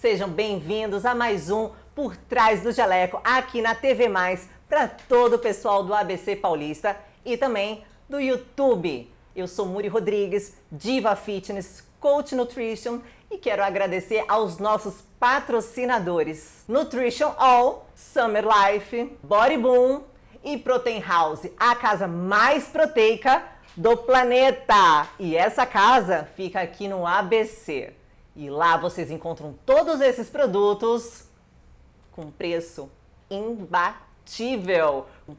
Sejam bem-vindos a mais um Por Trás do Jaleco, aqui na TV Mais, para todo o pessoal do ABC Paulista e também do YouTube. Eu sou Muri Rodrigues, Diva Fitness, Coach Nutrition e quero agradecer aos nossos patrocinadores Nutrition All, Summer Life, Body Boom e Protein House, a casa mais proteica do planeta. E essa casa fica aqui no ABC. E lá vocês encontram todos esses produtos com preço imbatível. Com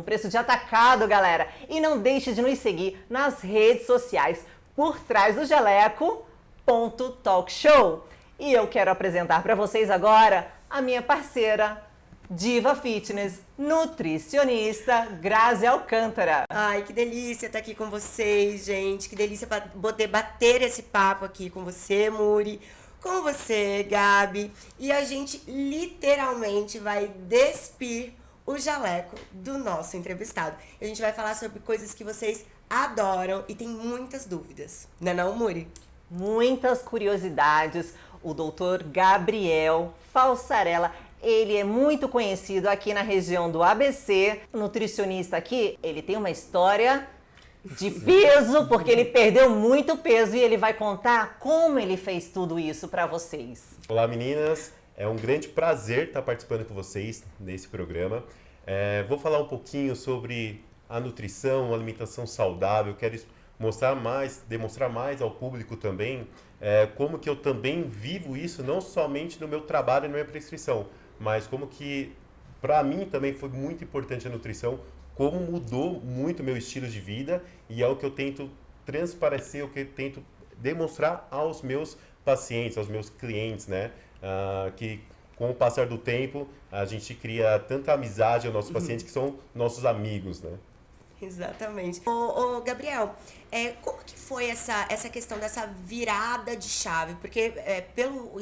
preço de atacado, galera. E não deixe de nos seguir nas redes sociais por trás do jaleco.talkshow. E eu quero apresentar para vocês agora a minha parceira, Diva Fitness, nutricionista, Grazi Alcântara. Ai, que delícia estar aqui com vocês, gente. Que delícia poder bater esse papo aqui com você, Muri, com você, Gabi. E a gente literalmente vai despir o jaleco do nosso entrevistado. A gente vai falar sobre coisas que vocês adoram e tem muitas dúvidas. Não é não, Muri? Muitas curiosidades. O doutor Gabriel Falsarella, ele é muito conhecido aqui na região do ABC. O nutricionista aqui, ele tem uma história de peso, porque ele perdeu muito peso e ele vai contar como ele fez tudo isso para vocês. Olá, meninas. É um grande prazer estar participando com vocês nesse programa. Vou falar um pouquinho sobre a nutrição, a alimentação saudável. Quero demonstrar mais ao público também como que eu também vivo isso, não somente no meu trabalho e na minha prescrição, mas como que para mim também foi muito importante a nutrição, como mudou muito meu estilo de vida e é o que eu tento transparecer, o que eu tento demonstrar aos meus pacientes, aos meus clientes, né? Que com o passar do tempo a gente cria tanta amizade aos nossos pacientes que são nossos amigos, né? Exatamente. Ô, Gabriel, como que foi essa questão dessa virada de chave? Porque pelo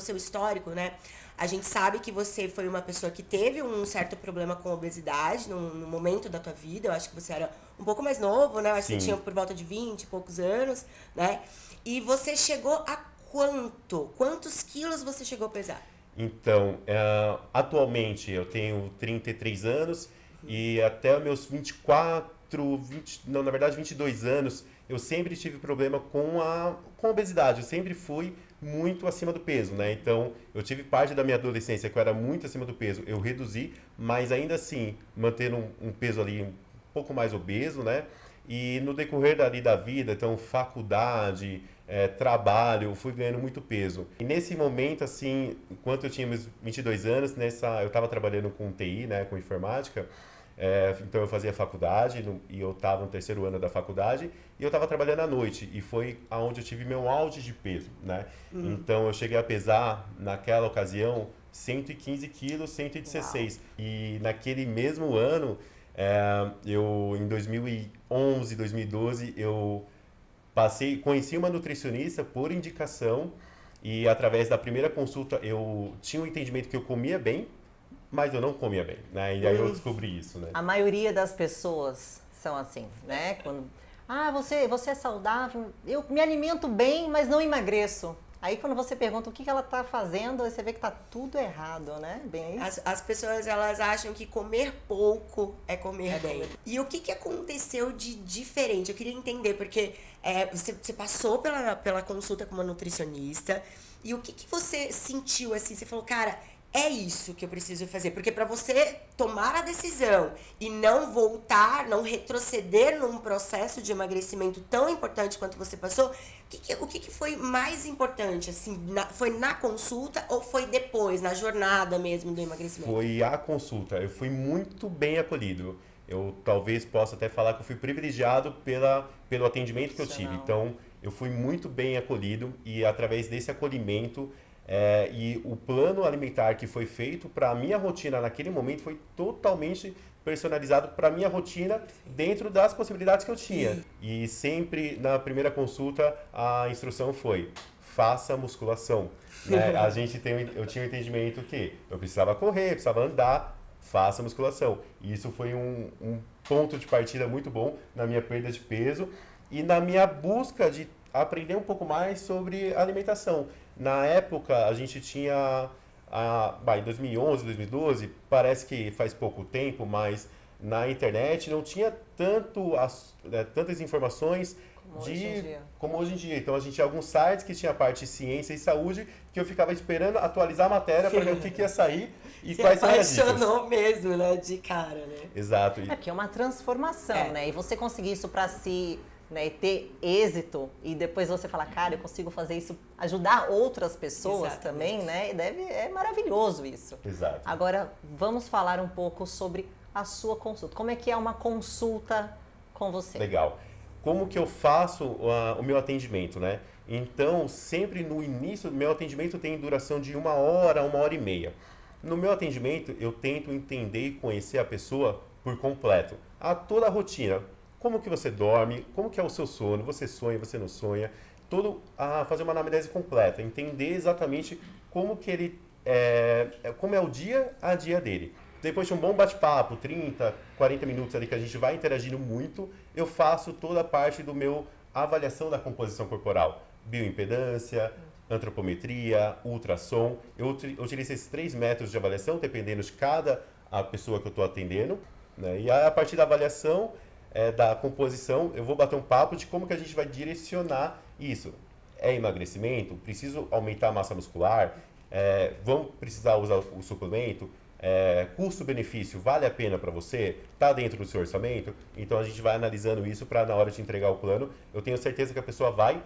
seu histórico, né? A gente sabe que você foi uma pessoa que teve um certo problema com obesidade no momento da tua vida. Eu acho que você era um pouco mais novo, né? Eu acho que você tinha por volta de 20 e poucos anos, né? E você chegou a quanto? Quantos quilos você chegou a pesar? Então, atualmente eu tenho 33 anos e até os meus 22 anos, eu sempre tive problema com a obesidade. Eu sempre fui muito acima do peso, né? Então, eu tive parte da minha adolescência que eu era muito acima do peso. Eu reduzi, mas ainda assim, mantendo um peso ali um pouco mais obeso, né? E no decorrer da vida, então, faculdade, trabalho, eu fui ganhando muito peso. E nesse momento, assim, enquanto eu tinha meus 22 anos, eu estava trabalhando com TI, né? Com informática. Então eu fazia faculdade e eu estava no terceiro ano da faculdade e eu estava trabalhando à noite e foi aonde eu tive meu auge de peso, né? Então eu cheguei a pesar naquela ocasião 115 quilos, 116. Uau. E naquele mesmo ano, em 2011, 2012, eu conheci uma nutricionista por indicação e através da primeira consulta eu tinha um entendimento que eu comia bem, mas eu não comia bem, né? E aí eu descobri isso, né? A maioria das pessoas são assim, né? Quando, você é saudável, eu me alimento bem, mas não emagreço. Aí quando você pergunta o que ela está fazendo, você vê que está tudo errado, né? Bem isso. As pessoas, elas acham que comer pouco é comer bem. E o que aconteceu de diferente? Eu queria entender, porque você passou pela consulta com uma nutricionista, e o que você sentiu assim? Você falou, cara, é isso que eu preciso fazer. Porque para você tomar a decisão e não voltar, não retroceder num processo de emagrecimento tão importante quanto você passou, o que foi mais importante? Assim, foi na consulta ou foi depois, na jornada mesmo do emagrecimento? Foi a consulta. Eu fui muito bem acolhido. Eu talvez possa até falar que eu fui privilegiado pelo atendimento que eu tive. Então, eu fui muito bem acolhido e através desse acolhimento... e o plano alimentar que foi feito para a minha rotina naquele momento foi totalmente personalizado para a minha rotina dentro das possibilidades que eu tinha. E sempre na primeira consulta a instrução foi: faça musculação. Né? Eu tinha um entendimento que eu precisava correr, precisava andar, faça musculação. E isso foi um ponto de partida muito bom na minha perda de peso. e na minha busca de aprender um pouco mais sobre alimentação. Na época, a gente tinha, em 2011, 2012, parece que faz pouco tempo, mas na internet não tinha tantas informações como hoje em dia. Então, a gente tinha alguns sites que tinha a parte de ciência e saúde, que eu ficava esperando atualizar a matéria para ver o que ia sair e quais são as dicas. Você apaixonou mesmo, né? De cara, né? Exato. É porque é uma transformação, né? E você conseguir isso para si, né, e ter êxito, e depois você falar, cara, eu consigo fazer isso, ajudar outras pessoas também, né? É maravilhoso isso. Exato. Agora, vamos falar um pouco sobre a sua consulta. Como é que é uma consulta com você? Legal. Como que eu faço o meu atendimento, né? Então, sempre no início do meu atendimento tem duração de 1 hora e meia. No meu atendimento, eu tento entender e conhecer a pessoa por completo. Toda a rotina. Como que você dorme, como que é o seu sono, você sonha, você não sonha. Fazer uma anamnese completa, entender exatamente como que ele como é o dia a dia dele. Depois de um bom bate-papo, 30, 40 minutos ali que a gente vai interagindo muito, eu faço toda a parte do meu avaliação da composição corporal. Bioimpedância, antropometria, ultrassom. Eu utilizo esses 3 métodos de avaliação, dependendo de cada pessoa que eu estou atendendo, né? E a partir da avaliação da composição, eu vou bater um papo de como que a gente vai direcionar isso. É emagrecimento? Preciso aumentar a massa muscular? Vamos precisar usar o suplemento? Custo-benefício, vale a pena para você? Está dentro do seu orçamento? Então a gente vai analisando isso para na hora de entregar o plano, eu tenho certeza que a pessoa vai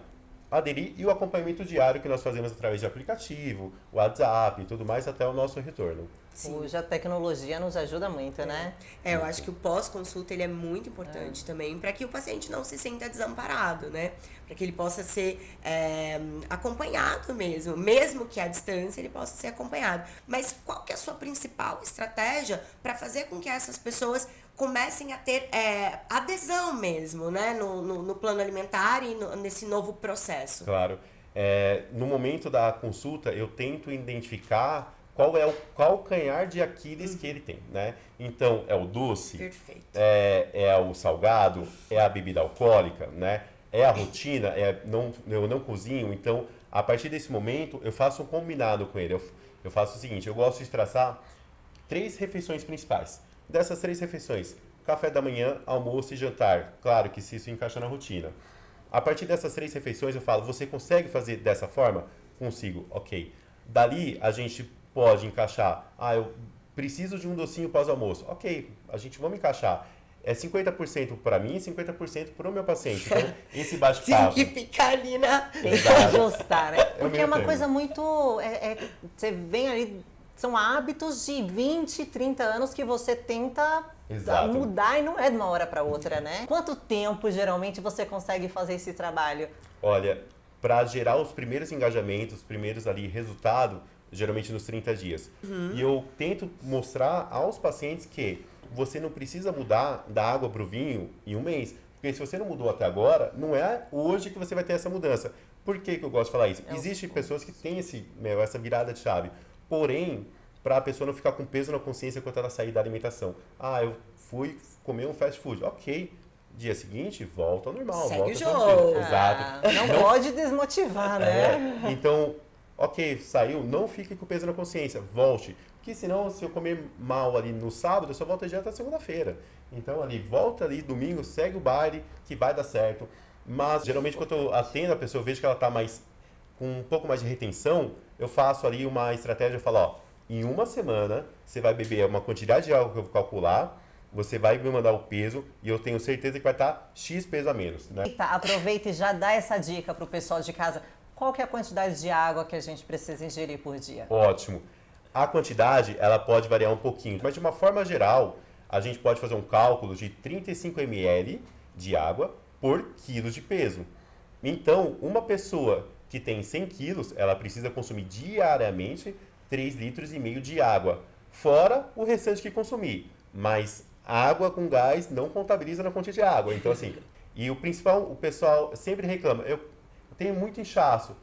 aderir, e o acompanhamento diário que nós fazemos através de aplicativo, WhatsApp e tudo mais até o nosso retorno. Hoje a tecnologia nos ajuda muito, né? Eu acho que o pós-consulta ele é muito importante também para que o paciente não se sinta desamparado, né? Para que ele possa ser acompanhado mesmo que à distância ele possa ser acompanhado. Mas qual que é a sua principal estratégia para fazer com que essas pessoas comecem a ter adesão mesmo, né? No plano alimentar e nesse novo processo? Claro. No momento da consulta, eu tento identificar qual é o calcanhar de Aquiles que ele tem, né? Então, é o doce? Perfeito. É o salgado? É a bebida alcoólica, né? É a rotina? Eu não cozinho? Então, a partir desse momento, eu faço um combinado com ele. Eu faço o seguinte, eu gosto de traçar 3 refeições principais. Dessas 3 refeições, café da manhã, almoço e jantar. Claro que se isso encaixa na rotina. A partir dessas 3 refeições, eu falo, você consegue fazer dessa forma? Consigo, ok. Dali, a gente pode encaixar, eu preciso de um docinho pós-almoço. Ok, vamos encaixar. É 50% para mim e 50% para o meu paciente. Então, esse bate-papo... Tem que ficar ali Tem que ajustar, né? Porque é uma coisa muito... você vem ali... São hábitos de 20, 30 anos que você tenta mudar e não é de uma hora para outra, né? Quanto tempo, geralmente, você consegue fazer esse trabalho? Olha, para gerar os primeiros engajamentos, os primeiros ali resultados, geralmente nos 30 dias. E eu tento mostrar aos pacientes que você não precisa mudar da água para o vinho em um mês. Porque se você não mudou até agora, não é hoje que você vai ter essa mudança. Por que eu gosto de falar isso? Existem pessoas que têm essa virada de chave. Porém, para a pessoa não ficar com peso na consciência quando ela sair da alimentação. Eu fui comer um fast food. Ok. Dia seguinte, volta ao normal. Segue volta o jogo. Exato. Não pode desmotivar, né? Então, ok, saiu, não fique com peso na consciência, volte. Porque senão, se eu comer mal ali no sábado, eu só volto já até segunda-feira. Então, volta ali, domingo, segue o baile, que vai dar certo. Mas, geralmente, quando eu atendo a pessoa, eu vejo que ela está com um pouco mais de retenção, eu faço ali uma estratégia, eu falo, em uma semana, você vai beber uma quantidade de água que eu vou calcular, você vai me mandar o peso e eu tenho certeza que vai estar X peso a menos, né? Aproveita e já dá essa dica para o pessoal de casa. Qual que é a quantidade de água que a gente precisa ingerir por dia? Ótimo. A quantidade, ela pode variar um pouquinho, mas de uma forma geral, a gente pode fazer um cálculo de 35 ml de água por quilo de peso. Então, uma pessoa que tem 100 quilos, ela precisa consumir diariamente 3,5 litros de água, fora o restante que consumir. Mas água com gás não contabiliza na quantidade de água. Então, assim, e o principal, o pessoal sempre reclama, eu tenho muito inchaço.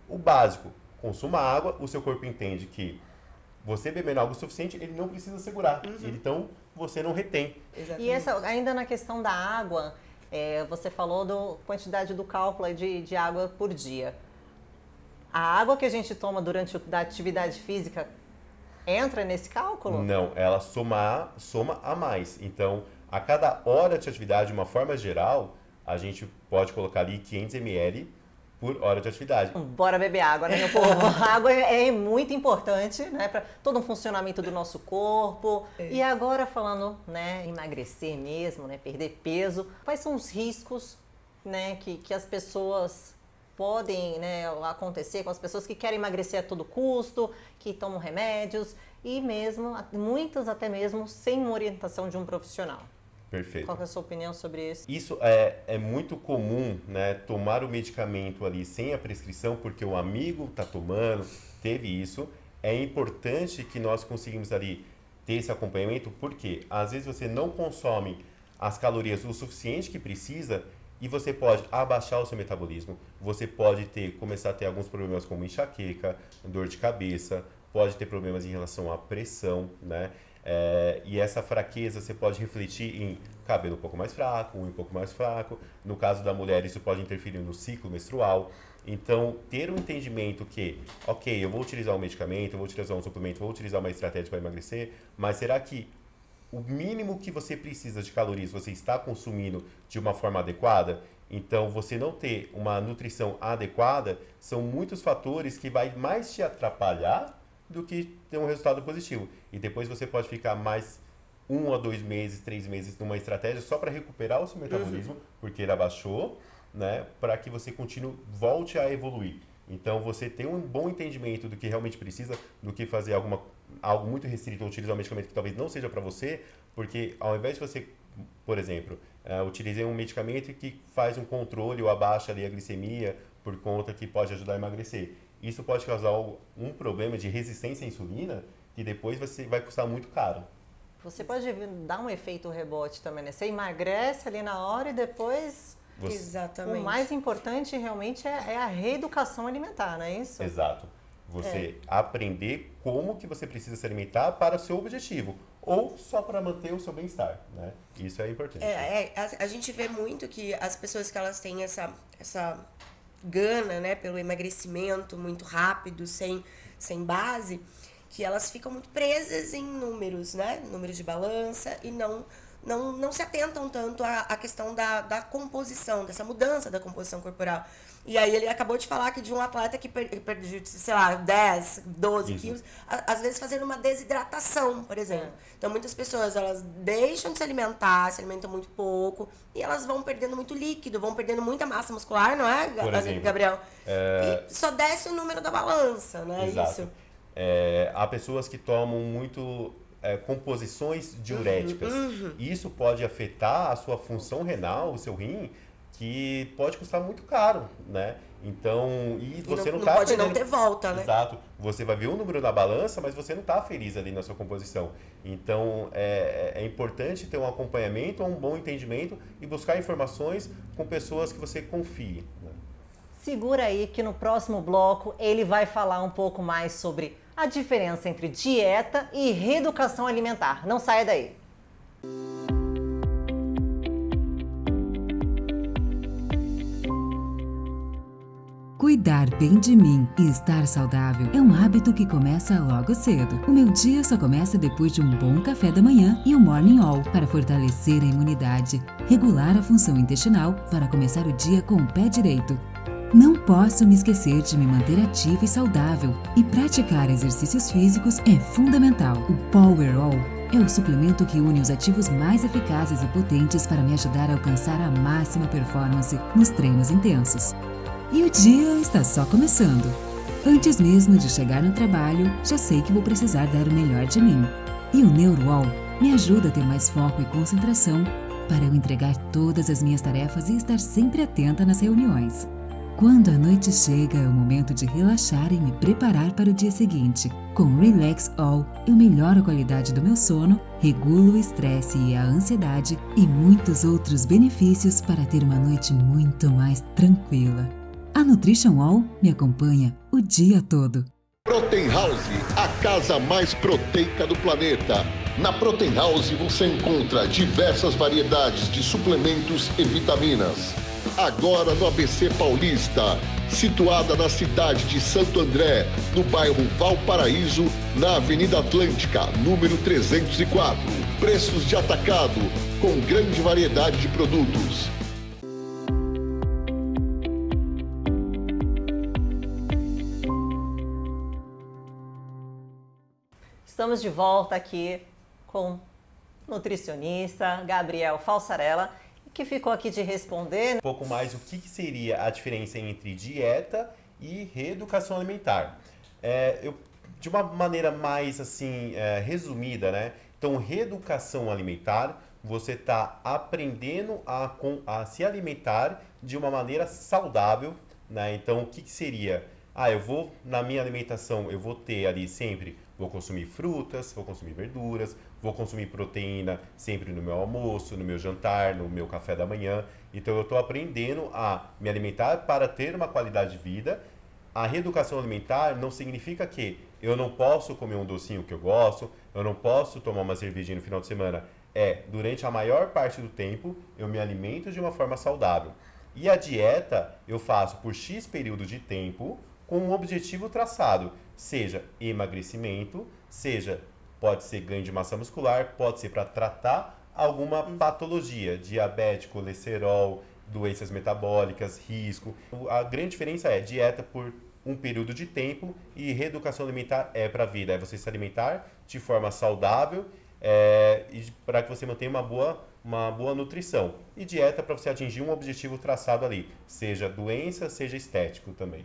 O básico, consuma água, o seu corpo entende que você bebendo água o suficiente, ele não precisa segurar. Então, você não retém. Exatamente. E ainda na questão da água, Você falou da quantidade do cálculo aí de água por dia. A água que a gente toma durante a atividade física entra nesse cálculo? Não, ela soma a mais. Então, a cada hora de atividade, de uma forma geral, a gente pode colocar ali 500 ml por hora de atividade. Bora beber água, né, meu povo? A água é muito importante, né, para todo o funcionamento do nosso corpo. E agora falando, né, emagrecer mesmo, né, perder peso, quais são os riscos, né, que as pessoas podem, né, acontecer com as pessoas que querem emagrecer a todo custo, que tomam remédios e mesmo, muitas até mesmo sem uma orientação de um profissional? Perfeito. Qual que é a sua opinião sobre isso? Isso é muito comum, né? Tomar o medicamento ali sem a prescrição, porque o amigo está tomando, teve isso. É importante que nós conseguimos ali ter esse acompanhamento, porque às vezes você não consome as calorias o suficiente que precisa e você pode abaixar o seu metabolismo. Você pode começar a ter alguns problemas como enxaqueca, dor de cabeça, pode ter problemas em relação à pressão, né? E essa fraqueza você pode refletir em cabelo um pouco mais fraco, unha um pouco mais fraco. No caso da mulher, isso pode interferir no ciclo menstrual. Então, ter um entendimento que, ok, eu vou utilizar um medicamento, eu vou utilizar um suplemento, vou utilizar uma estratégia para emagrecer, mas será que o mínimo que você precisa de calorias você está consumindo de uma forma adequada? Então, você não ter uma nutrição adequada são muitos fatores que vai mais te atrapalhar do que ter um resultado positivo. E depois você pode ficar mais 1 a 2 meses, 3 meses numa estratégia só para recuperar o seu metabolismo, porque ele abaixou, né, para que você volte a evoluir. Então, você tem um bom entendimento do que realmente precisa, do que fazer algo muito restrito, ou utilizar um medicamento que talvez não seja para você, porque ao invés de você, por exemplo, utilizei um medicamento que faz um controle ou abaixa ali a glicemia por conta que pode ajudar a emagrecer. Isso pode causar um problema de resistência à insulina que depois vai custar muito caro. Você pode dar um efeito rebote também, né? Você emagrece ali na hora e depois... Exatamente. O mais importante realmente é a reeducação alimentar, não é isso? Exato. Você aprender como que você precisa se alimentar para o seu objetivo. Ou só para manter o seu bem-estar, né? Isso é importante. A gente vê muito que as pessoas que elas têm essa gana, né, pelo emagrecimento muito rápido, sem base, que elas ficam muito presas em números, né? Números de balança e não se atentam tanto à questão da composição, dessa mudança da composição corporal. E aí ele acabou de falar que de um atleta que perdeu, sei lá, 10, 12 quilos, às vezes fazendo uma desidratação, por exemplo. Então muitas pessoas, elas deixam de se alimentam muito pouco, e elas vão perdendo muito líquido, vão perdendo muita massa muscular, não é, por exemplo, Gabriel? E só desce o número da balança, né? Exato. Isso. Há pessoas que tomam muito composições diuréticas. Isso pode afetar a sua função renal, o seu rim, que pode custar muito caro, né? Então, você não tá pode não ter volta, né? Exato. Você vai ver o número na balança, mas você não está feliz ali na sua composição. Então, é importante ter um acompanhamento, um bom entendimento e buscar informações com pessoas que você confie, né? Segura aí que no próximo bloco ele vai falar um pouco mais sobre a diferença entre dieta e reeducação alimentar. Não saia daí. Cuidar bem de mim e estar saudável é um hábito que começa logo cedo. O meu dia só começa depois de um bom café da manhã e um Morning All para fortalecer a imunidade, regular a função intestinal para começar o dia com o pé direito. Não posso me esquecer de me manter ativa e saudável, e praticar exercícios físicos é fundamental. O Power All é o suplemento que une os ativos mais eficazes e potentes para me ajudar a alcançar a máxima performance nos treinos intensos. E o dia está só começando. Antes mesmo de chegar no trabalho, já sei que vou precisar dar o melhor de mim. E o NeuroAll me ajuda a ter mais foco e concentração para eu entregar todas as minhas tarefas e estar sempre atenta nas reuniões. Quando a noite chega, é o momento de relaxar e me preparar para o dia seguinte. Com Relax All, eu melhoro a qualidade do meu sono, regulo o estresse e a ansiedade e muitos outros benefícios para ter uma noite muito mais tranquila. A Nutrition All me acompanha o dia todo. Protein House, a casa mais proteica do planeta. Na Protein House você encontra diversas variedades de suplementos e vitaminas. Agora no ABC Paulista, situada na cidade de Santo André, no bairro Valparaíso, na Avenida Atlântica, número 304. Preços de atacado, com grande variedade de produtos. Estamos de volta aqui com o nutricionista Gabriel Falsarella, que ficou aqui de responder Um pouco mais o que seria a diferença entre dieta e reeducação alimentar. De uma maneira mais assim, resumida, né? Então, reeducação alimentar, você está aprendendo a se alimentar de uma maneira saudável, né? Então, o que seria? Na minha alimentação, eu vou ter ali sempre, vou consumir frutas, vou consumir verduras, vou consumir proteína sempre no meu almoço, no meu jantar, no meu café da manhã. Então, eu estou aprendendo a me alimentar para ter uma qualidade de vida. A reeducação alimentar não significa que eu não posso comer um docinho que eu gosto, eu não posso tomar uma cervejinha no final de semana. Durante a maior parte do tempo, eu me alimento de uma forma saudável. E a dieta eu faço por X período de tempo, com um objetivo traçado, seja emagrecimento, pode ser ganho de massa muscular, pode ser para tratar alguma patologia, diabetes, colesterol, doenças metabólicas, risco. A grande diferença é dieta por um período de tempo e reeducação alimentar é para a vida, é você se alimentar de forma saudável e para que você mantenha uma boa nutrição. E dieta para você atingir um objetivo traçado ali, seja doença, seja estético também.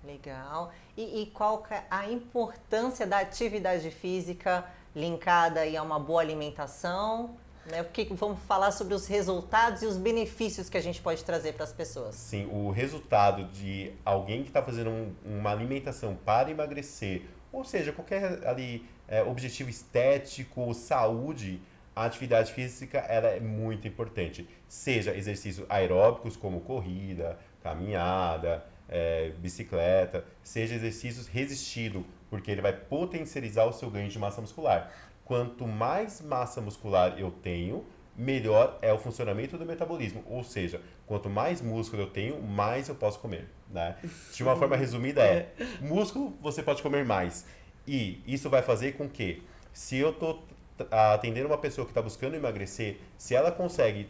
Legal. E qual que é a importância da atividade física linkada aí a uma boa alimentação? Né? Vamos falar sobre os resultados e os benefícios que a gente pode trazer para as pessoas. Sim, o resultado de alguém que está fazendo uma alimentação para emagrecer, ou seja, qualquer ali objetivo estético, saúde, a atividade física ela é muito importante. Seja exercícios aeróbicos como corrida, caminhada, bicicleta, seja exercícios resistidos, porque ele vai potencializar o seu ganho de massa muscular. Quanto mais massa muscular eu tenho, melhor é o funcionamento do metabolismo. Ou seja, quanto mais músculo eu tenho, mais eu posso comer, né? De uma forma resumida músculo você pode comer mais. E isso vai fazer com que, se eu estou atendendo uma pessoa que está buscando emagrecer, se ela consegue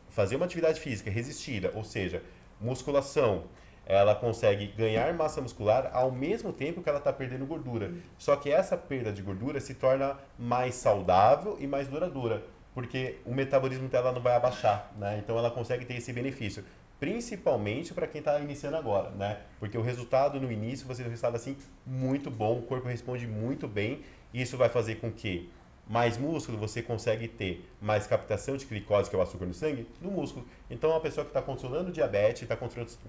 fazer uma atividade física resistida, ou seja, musculação, ela consegue ganhar massa muscular ao mesmo tempo que ela está perdendo gordura. Só que essa perda de gordura se torna mais saudável e mais duradoura, porque o metabolismo dela não vai abaixar, né? Então ela consegue ter esse benefício, principalmente para quem está iniciando agora, né? Porque o resultado no início, você tem um resultado assim muito bom, o corpo responde muito bem, e isso vai fazer com que mais músculo, você consegue ter mais captação de glicose, que é o açúcar no sangue, no músculo. Então, uma pessoa que está controlando diabetes, está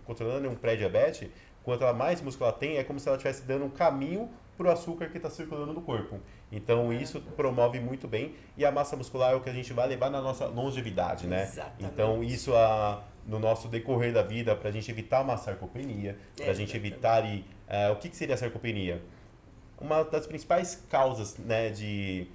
controlando um pré-diabetes, quanto ela mais músculo ela tem, é como se ela estivesse dando um caminho para o açúcar que está circulando no corpo. Então, isso promove muito bem. E a massa muscular é o que a gente vai levar na nossa longevidade, né? Exatamente. Então, isso no nosso decorrer da vida, para a gente evitar uma sarcopenia, para a gente evitar... o que seria a sarcopenia? Uma das principais causas, né, de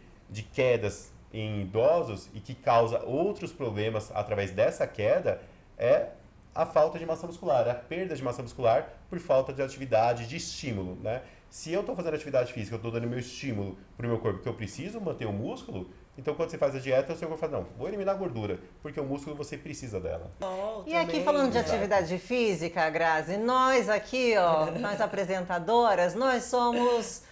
quedas em idosos e que causa outros problemas através dessa queda é a falta de massa muscular, a perda de massa muscular por falta de atividade, de estímulo, né? Se eu estou fazendo atividade física, eu estou dando meu estímulo para o meu corpo, que eu preciso manter o músculo, então quando você faz a dieta, o seu corpo fala, não, vou eliminar a gordura, porque o músculo você precisa dela. E aqui falando de atividade física, Grazi, nós aqui, nós apresentadoras, nós somos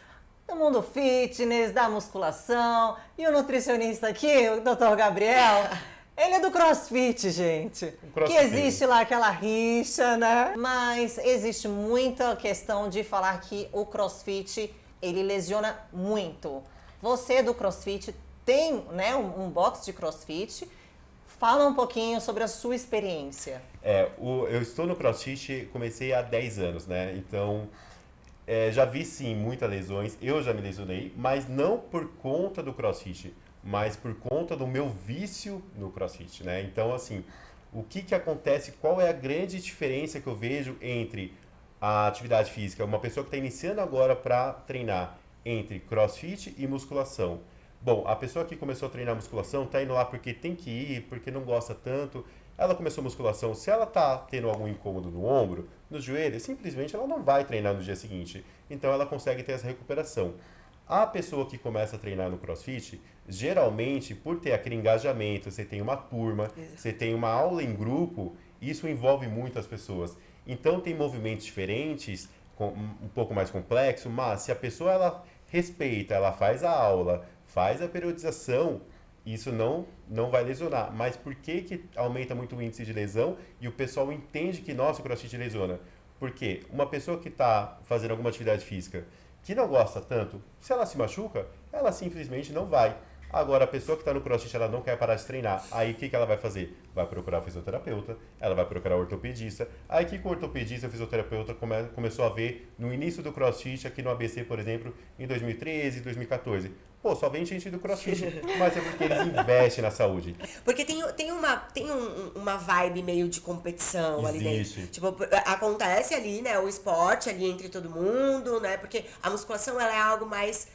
do mundo fitness, da musculação, e o nutricionista aqui, o Dr. Gabriel, ele é do CrossFit, gente. Que existe lá aquela rixa, né? Mas existe muita questão de falar que o CrossFit, ele lesiona muito. Você do CrossFit tem, né, um box de CrossFit. Fala um pouquinho sobre a sua experiência. Eu estou no CrossFit, comecei há 10 anos, né? Então... já vi sim muitas lesões, eu já me lesionei, mas não por conta do CrossFit, mas por conta do meu vício no CrossFit, né? Então, assim, o que acontece, qual é a grande diferença que eu vejo entre a atividade física, uma pessoa que está iniciando agora para treinar, entre CrossFit e musculação? Bom, a pessoa que começou a treinar musculação está indo lá porque tem que ir, porque não gosta tanto. Ela começou a musculação, se ela está tendo algum incômodo no ombro, no joelho, simplesmente ela não vai treinar no dia seguinte. Então ela consegue ter essa recuperação. A pessoa que começa a treinar no CrossFit, geralmente, por ter aquele engajamento, você tem uma turma, você tem uma aula em grupo, isso envolve muitas pessoas. Então tem movimentos diferentes, um pouco mais complexo, mas se a pessoa ela respeita, ela faz a aula, faz a periodização, isso não vai lesionar. Mas por que aumenta muito o índice de lesão e o pessoal entende que, nossa, o CrossFit lesiona? Porque uma pessoa que está fazendo alguma atividade física que não gosta tanto, se ela se machuca, ela simplesmente não vai. Agora, a pessoa que está no CrossFit, ela não quer parar de treinar. Aí, o que ela vai fazer? Vai procurar fisioterapeuta, ela vai procurar ortopedista. Aí, o que o ortopedista e o fisioterapeuta começou a ver no início do CrossFit, aqui no ABC, por exemplo, em 2013, 2014? Pô, só vem gente do CrossFit, mas é porque eles investem na saúde. Porque tem uma vibe meio de competição ali dentro. Tipo, acontece ali, né, o esporte ali entre todo mundo, né, porque a musculação, ela é algo mais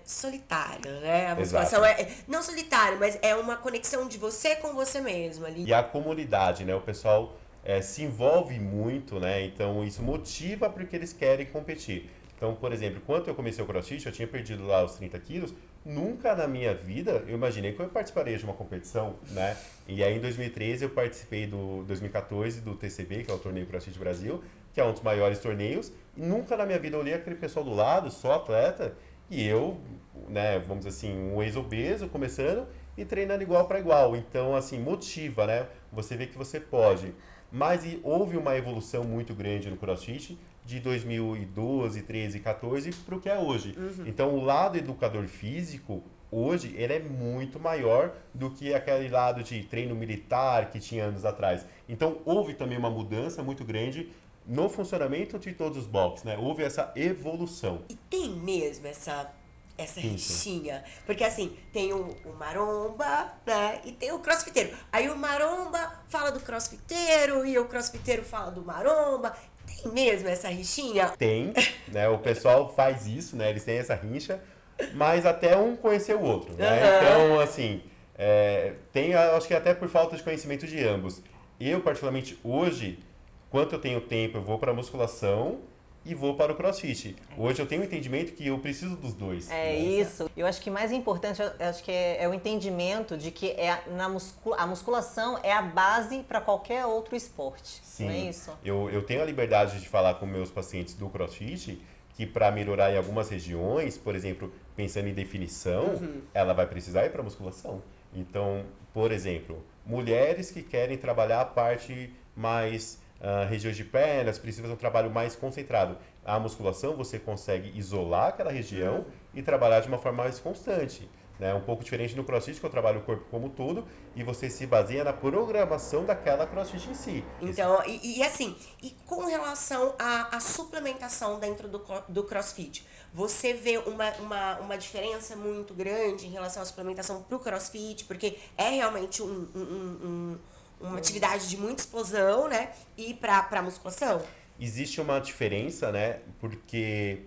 solitário, né, a musculação não solitário, mas é uma conexão de você com você mesmo ali. E a comunidade, né, o pessoal se envolve muito, né, então isso motiva porque eles querem competir. Então, por exemplo, quando eu comecei o CrossFit, eu tinha perdido lá os 30 quilos, nunca na minha vida eu imaginei que eu participaria de uma competição, né? E aí em 2013 eu participei 2014 do TCB, que é o Torneio CrossFit Brasil, que é um dos maiores torneios, e nunca na minha vida eu olhei aquele pessoal do lado, só atleta, e eu, né, vamos dizer assim, um ex-obeso começando e treinando igual para igual. Então, assim, motiva, né? Você vê que você pode. Mas houve uma evolução muito grande no CrossFit, de 2012, 13, 14 para o que é hoje. Então, o lado educador físico, hoje, ele é muito maior do que aquele lado de treino militar que tinha anos atrás. Então, houve também uma mudança muito grande no funcionamento de todos os boxes, né? Houve essa evolução. E tem mesmo essa rixinha. Porque assim, tem o maromba, né? E tem o crossfiteiro. Aí o maromba fala do crossfiteiro e o crossfiteiro fala do maromba. Tem mesmo essa rixinha? Tem, né? O pessoal faz isso, né? Eles têm essa rincha, mas até um conhecer o outro, né? Então, assim, acho que até por falta de conhecimento de ambos. Eu, particularmente, hoje, quanto eu tenho tempo, eu vou para musculação e vou para o CrossFit. Hoje eu tenho um entendimento que eu preciso dos dois. Isso. Eu acho que mais importante, acho que é o entendimento de que a musculação é a base para qualquer outro esporte. Sim. Não é isso? Eu tenho a liberdade de falar com meus pacientes do CrossFit que para melhorar em algumas regiões, por exemplo, pensando em definição, ela vai precisar ir para musculação. Então, por exemplo, mulheres que querem trabalhar a parte mais regiões de pernas, precisa de um trabalho mais concentrado. A musculação você consegue isolar aquela região e trabalhar de uma forma mais constante. Né? Um pouco diferente no CrossFit, que eu trabalho o corpo como um todo, e você se baseia na programação daquela CrossFit em si. Então, assim, e com relação à suplementação dentro do CrossFit, você vê uma diferença muito grande em relação à suplementação pro CrossFit, porque é realmente uma atividade de muita explosão, né? E para musculação? Existe uma diferença, né? Porque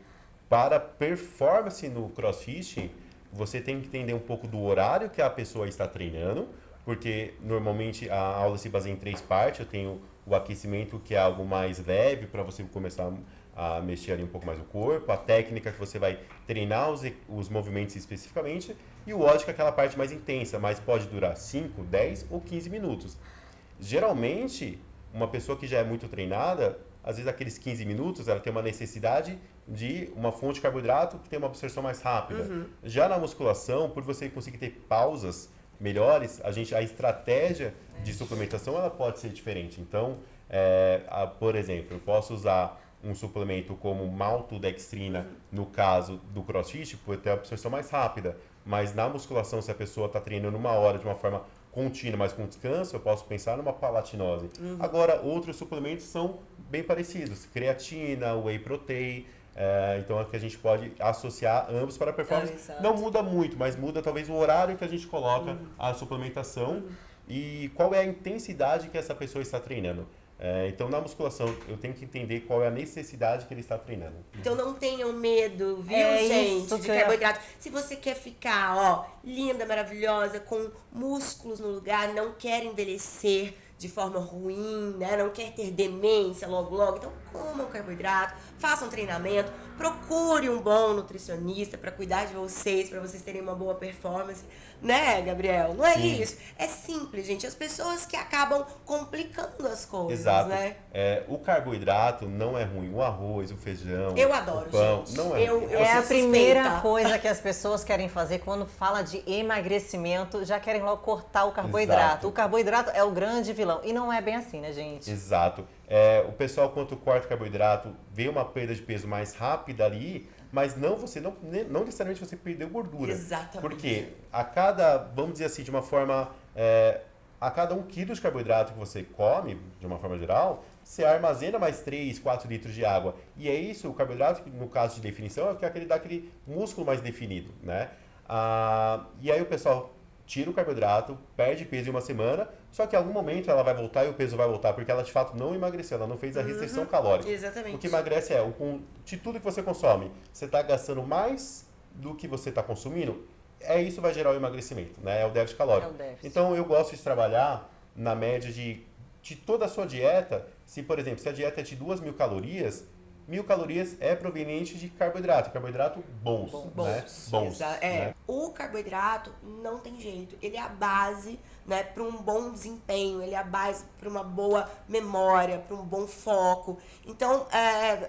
para performance no CrossFit, você tem que entender um pouco do horário que a pessoa está treinando, porque normalmente a aula se baseia em 3 partes. Eu tenho o aquecimento, que é algo mais leve, para você começar a mexer ali um pouco mais o corpo, a técnica que você vai treinar os movimentos especificamente, e o WOD, que é aquela parte mais intensa, mas pode durar 5, 10 ou 15 minutos. Geralmente, uma pessoa que já é muito treinada, às vezes aqueles 15 minutos, ela tem uma necessidade de uma fonte de carboidrato que tem uma absorção mais rápida. Já na musculação, por você conseguir ter pausas melhores, a estratégia de suplementação ela pode ser diferente. Então, por exemplo, eu posso usar um suplemento como maltodextrina, no caso do CrossFit, por ter a absorção mais rápida. Mas na musculação, se a pessoa está treinando 1 hora de uma forma contínua, mas com descanso, eu posso pensar numa palatinose. Agora, outros suplementos são bem parecidos. Creatina, whey protein. Então, é que a gente pode associar ambos para a performance. Não muda muito, mas muda talvez o horário que a gente coloca a suplementação e qual é a intensidade que essa pessoa está treinando. Então, na musculação, eu tenho que entender qual é a necessidade que ele está treinando. Então não tenham medo, viu, É gente, isso de que eu ia- carboidrato. Se você quer ficar, ó, linda, maravilhosa, com músculos no lugar, não quer envelhecer de forma ruim, né? Não quer ter demência logo, então comam carboidrato, façam treinamento, procure um bom nutricionista para cuidar de vocês, para vocês terem uma boa performance, né, Gabriel? Não é Sim. isso? É simples, gente. As pessoas que acabam complicando as coisas, Exato. né? O carboidrato não é ruim. O arroz, o feijão, Eu adoro, o pão, gente. não é ruim. Eu É a sou primeira suspeita. coisa que as pessoas querem fazer quando fala de emagrecimento, já querem logo cortar o carboidrato. Exato. O carboidrato é o grande vilão. E não é bem assim, né, gente? Exato. O pessoal, quando corta o carboidrato, vê uma perda de peso mais rápida ali, mas não necessariamente você perdeu gordura. Exatamente. Porque a cada, vamos dizer assim, de uma forma, a cada 1 quilo de carboidrato que você come, de uma forma geral, você armazena mais 3, 4 litros de água. E é isso, o carboidrato, no caso de definição, é que ele dá aquele músculo mais definido, né? E aí o pessoal tira o carboidrato, perde peso em uma semana, só que em algum momento ela vai voltar e o peso vai voltar, porque ela de fato não emagreceu, ela não fez a restrição calórica. Exatamente. O que emagrece de tudo que você consome, você está gastando mais do que você está consumindo, isso vai gerar o emagrecimento, né? É o déficit calórico. É o déficit. Então eu gosto de trabalhar na média de toda a sua dieta. Se, por exemplo, se a dieta é de 2.000 calorias, 1.000 calorias é proveniente de carboidrato bons, né? Bons. Né? O carboidrato não tem jeito. Ele é a base, né, para um bom desempenho. Ele é a base para uma boa memória, para um bom foco. Então,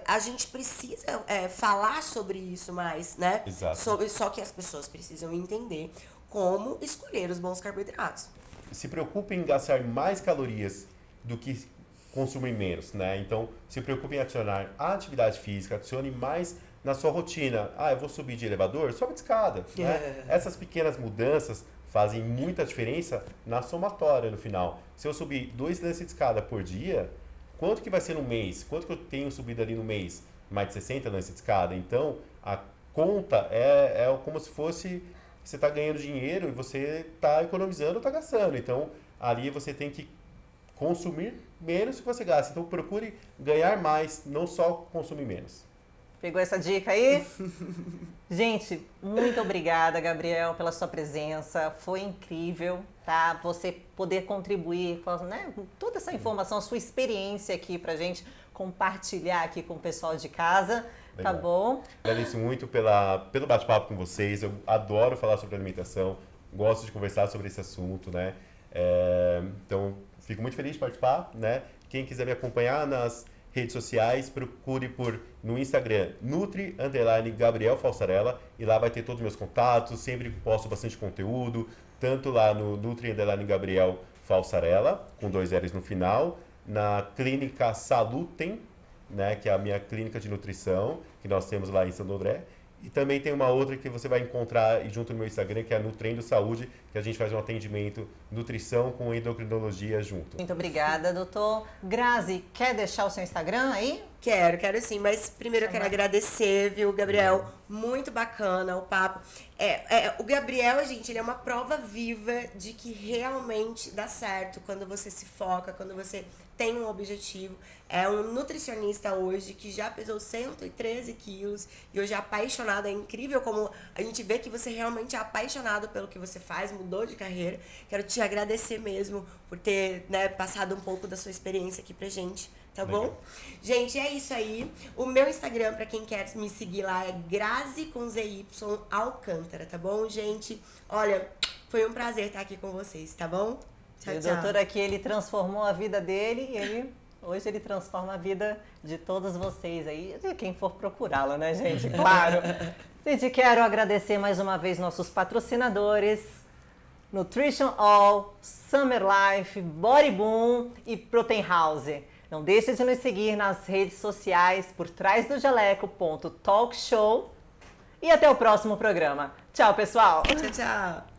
a gente precisa falar sobre isso mais, né? Exato. Só que as pessoas precisam entender como escolher os bons carboidratos. Se preocupe em gastar mais calorias do que consumir menos, né? Então, se preocupe em adicionar a atividade física, adicione mais na sua rotina. Eu vou subir de elevador? Sobe de escada, né? Essas pequenas mudanças fazem muita diferença na somatória no final. Se eu subir 2 lances de escada por dia, quanto que vai ser no mês? Quanto que eu tenho subido ali no mês? Mais de 60 lances de escada. Então, a conta é como se fosse você está ganhando dinheiro e você está economizando ou está gastando. Então, ali você tem que consumir menos do que você gasta. Então, procure ganhar mais, não só consumir menos. Pegou essa dica aí? Gente, muito obrigada, Gabriel, pela sua presença. Foi incrível, tá? Você poder contribuir com, né, toda essa informação, a sua experiência aqui pra gente compartilhar aqui com o pessoal de casa. Legal. Tá bom? Agradeço muito pelo bate-papo com vocês. Eu adoro falar sobre alimentação. Gosto de conversar sobre esse assunto, né? Então, fico muito feliz de participar, né? Quem quiser me acompanhar nas redes sociais, procure no Instagram Nutri_Gabriel Falsarella, e lá vai ter todos os meus contatos. Sempre posto bastante conteúdo, tanto lá no Nutri_Gabriel Falsarella, com 2 L's no final, na Clínica Salutem, né, que é a minha clínica de nutrição, que nós temos lá em Santo André. E também tem uma outra que você vai encontrar junto no meu Instagram, que é a Nutrendo Saúde, que a gente faz um atendimento nutrição com endocrinologia junto. Muito obrigada, doutor. Grazi, quer deixar o seu Instagram aí? Quero sim, mas primeiro eu quero agradecer, viu, Gabriel? Muito bacana o papo. O Gabriel, gente, ele é uma prova viva de que realmente dá certo quando você se foca, quando você tem um objetivo. É um nutricionista hoje que já pesou 113 quilos e hoje é apaixonado. É incrível como a gente vê que você realmente é apaixonado pelo que você faz, mudou de carreira. Quero te agradecer mesmo por ter, né, passado um pouco da sua experiência aqui pra gente. Tá bom? Legal. Gente, é isso aí. O meu Instagram, pra quem quer me seguir lá, é Grazi com ZY Alcântara, tá bom, gente? Olha, foi um prazer estar aqui com vocês, tá bom? Tchau, E o tchau. doutor aqui, ele transformou a vida dele e hoje ele transforma a vida de todos vocês aí, de quem for procurá-lo, né, gente? Claro. Gente, quero agradecer mais uma vez nossos patrocinadores, Nutrition All, Summer Life, Body Boom e Protein House. Não deixe de nos seguir nas redes sociais por trás do jaleco.talkshow e até o próximo programa. Tchau, pessoal! Tchau, tchau.